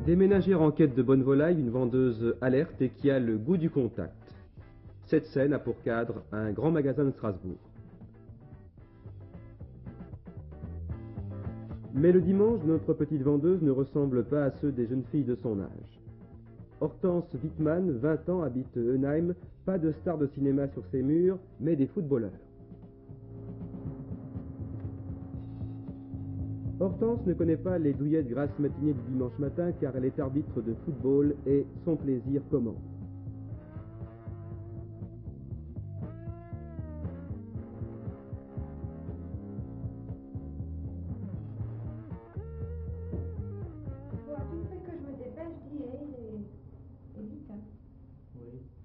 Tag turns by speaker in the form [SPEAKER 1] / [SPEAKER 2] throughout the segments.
[SPEAKER 1] Des ménagères en quête de bonne volaille, une vendeuse alerte et qui a le goût du contact. Cette scène a pour cadre un grand magasin de Strasbourg. Mais le dimanche, notre petite vendeuse ne ressemble pas à ceux des jeunes filles de son âge. Hortense Wittmann, 20 ans, habite Eunheim, pas de star de cinéma sur ses murs, mais des footballeurs. Hortense ne connaît pas les douillettes grasses matinées du dimanche matin car elle est arbitre de football et son plaisir commence.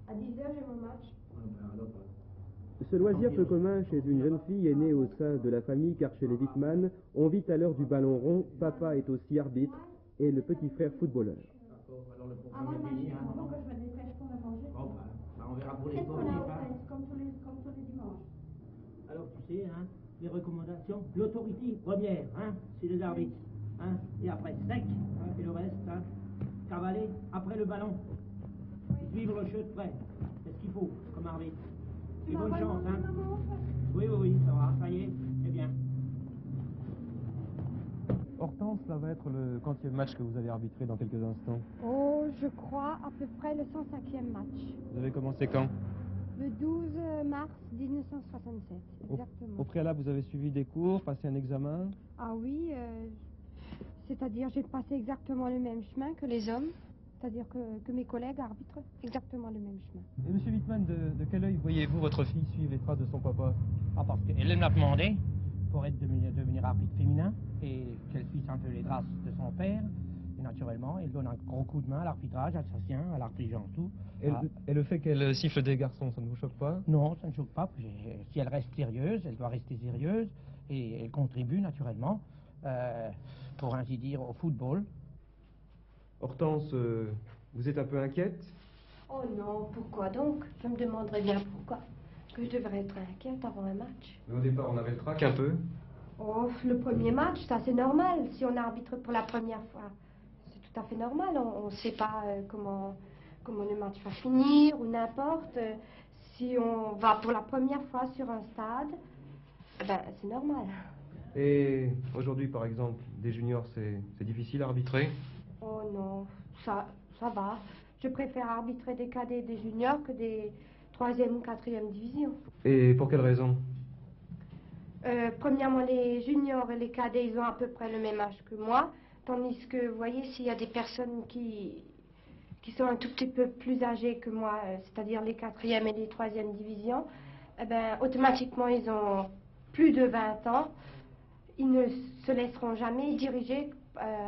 [SPEAKER 2] À 10h, j'ai mon match.
[SPEAKER 1] Ce loisir peu commun chez une jeune fille est né au sein de la famille car chez les Wittmann, on vit à l'heure du ballon rond, papa est aussi arbitre et le petit frère footballeur.
[SPEAKER 2] Avant le match, il faut que je me dépêche pour le manger.
[SPEAKER 3] On verra pour les
[SPEAKER 2] Qu'est-ce qu'on
[SPEAKER 3] sportifs.
[SPEAKER 2] a au fait, comme tous les dimanches?
[SPEAKER 3] Alors tu sais, hein, les recommandations, l'autorité première, hein, c'est les arbitres. Hein, et après sec, hein, et le reste, hein, cavaler après le ballon. Suivre le jeu de près. C'est ce qu'il faut comme arbitre. Et bonne chance, hein. Oui, ça va, ça y est, c'est bien.
[SPEAKER 1] Hortense, ça va être le quantième match que vous allez arbitrer dans quelques instants.
[SPEAKER 4] Oh, je crois à peu près le 105e match.
[SPEAKER 1] Vous avez commencé quand?
[SPEAKER 4] Le 12 mars 1967, exactement.
[SPEAKER 1] Au préalable, vous avez suivi des cours, passé un examen?
[SPEAKER 4] Ah oui, c'est-à-dire j'ai passé exactement le même chemin que les hommes. C'est-à-dire que mes collègues arbitrent exactement le même chemin.
[SPEAKER 1] Et monsieur Wittmann, de quel œil voyez-vous votre fille suivre les traces de son papa?
[SPEAKER 3] Ah, parce qu'elle me l'a demandé pour devenir arbitre féminin et qu'elle suive un peu les traces de son père. Et naturellement, elle donne un gros coup de main à l'arbitrage alsacien, à l'arbitrage tout.
[SPEAKER 1] Et le fait qu'elle siffle des garçons, ça ne vous choque pas?
[SPEAKER 3] Non, ça ne choque pas. Si elle reste sérieuse, elle doit rester sérieuse et elle contribue naturellement, pour ainsi dire, au football.
[SPEAKER 1] Hortense, vous êtes un peu inquiète?
[SPEAKER 4] Oh non, pourquoi donc? Je me demanderais bien pourquoi. Que je devrais être inquiète avant un match.
[SPEAKER 1] Mais au départ, on avait le trac un peu.
[SPEAKER 4] Oh, le premier match, ça c'est normal. Si on arbitre pour la première fois, c'est tout à fait normal. On ne sait pas comment le match va finir ou n'importe. Si on va pour la première fois sur un stade, ben c'est normal.
[SPEAKER 1] Et aujourd'hui, par exemple, des juniors, c'est difficile à arbitrer?
[SPEAKER 4] Oh non, ça va. Je préfère arbitrer des cadets et des juniors que des 3e ou 4e divisions.
[SPEAKER 1] Et pour quelle raison?
[SPEAKER 4] Premièrement, les juniors et les cadets, ils ont à peu près le même âge que moi. Tandis que, vous voyez, s'il y a des personnes qui sont un tout petit peu plus âgées que moi, c'est-à-dire les 4e et les 3e divisions, eh ben, automatiquement, ils ont plus de 20 ans. Ils ne se laisseront jamais diriger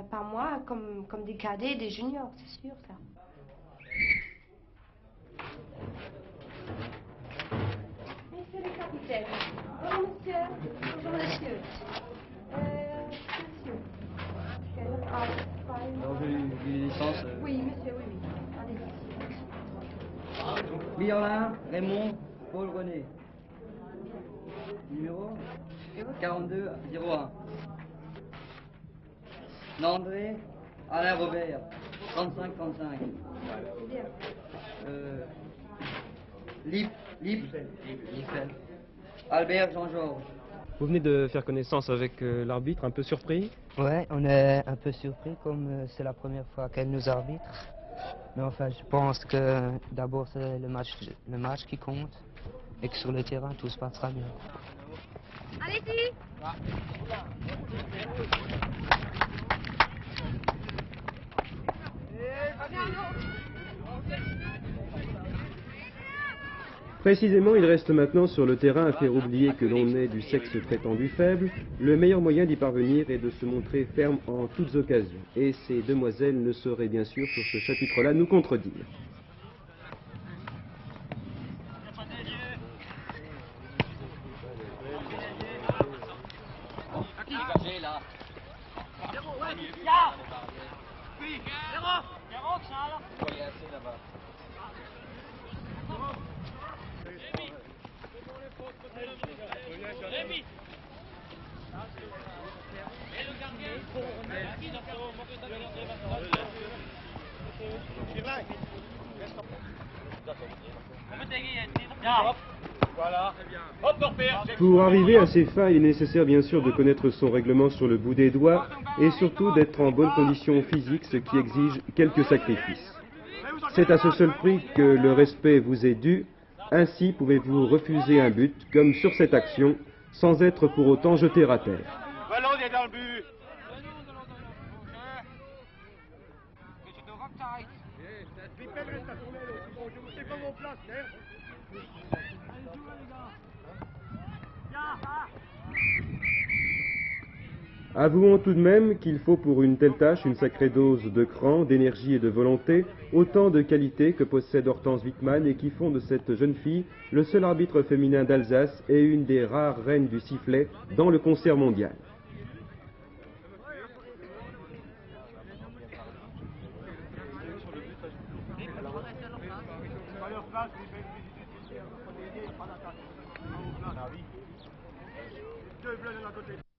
[SPEAKER 4] par moi comme des cadets et des juniors, c'est sûr, ça. Monsieur le capitaine. Bonjour, monsieur. Bonjour, monsieur. Monsieur.
[SPEAKER 5] Alors, j'ai eu une licence.
[SPEAKER 4] Oui, monsieur, oui. Allez-y.
[SPEAKER 5] Mirlin, Raymond, Paul René. Numéro 4201. Nandré, Alain Robert, 3535.
[SPEAKER 4] Bien.
[SPEAKER 5] Lippel. Albert Jean-Georges.
[SPEAKER 1] Vous venez de faire connaissance avec l'arbitre, un peu surpris?
[SPEAKER 6] Ouais, on est un peu surpris comme c'est la première fois qu'elle nous arbitre. Mais enfin, je pense que d'abord c'est le match qui compte et que sur le terrain tout se passera bien.
[SPEAKER 2] Allez-y.
[SPEAKER 1] Précisément, il reste maintenant sur le terrain à faire oublier que l'on est du sexe prétendu faible. Le meilleur moyen d'y parvenir est de se montrer ferme en toutes occasions. Et ces demoiselles ne sauraient bien sûr sur ce chapitre-là nous contredire. Pour arriver à ces fins, il est nécessaire bien sûr de connaître son règlement sur le bout des doigts et surtout d'être en bonne condition physique, ce qui exige quelques sacrifices. C'est à ce seul prix que le respect vous est dû, ainsi pouvez-vous refuser un but, comme sur cette action, sans être pour autant jeté à terre.
[SPEAKER 7] Ballon est dans le but.
[SPEAKER 1] Avouons tout de même qu'il faut pour une telle tâche une sacrée dose de cran, d'énergie et de volonté, autant de qualités que possède Hortense Wittmann et qui font de cette jeune fille le seul arbitre féminin d'Alsace et une des rares reines du sifflet dans le concert mondial.
[SPEAKER 7] Deux bleus de l'autre côté.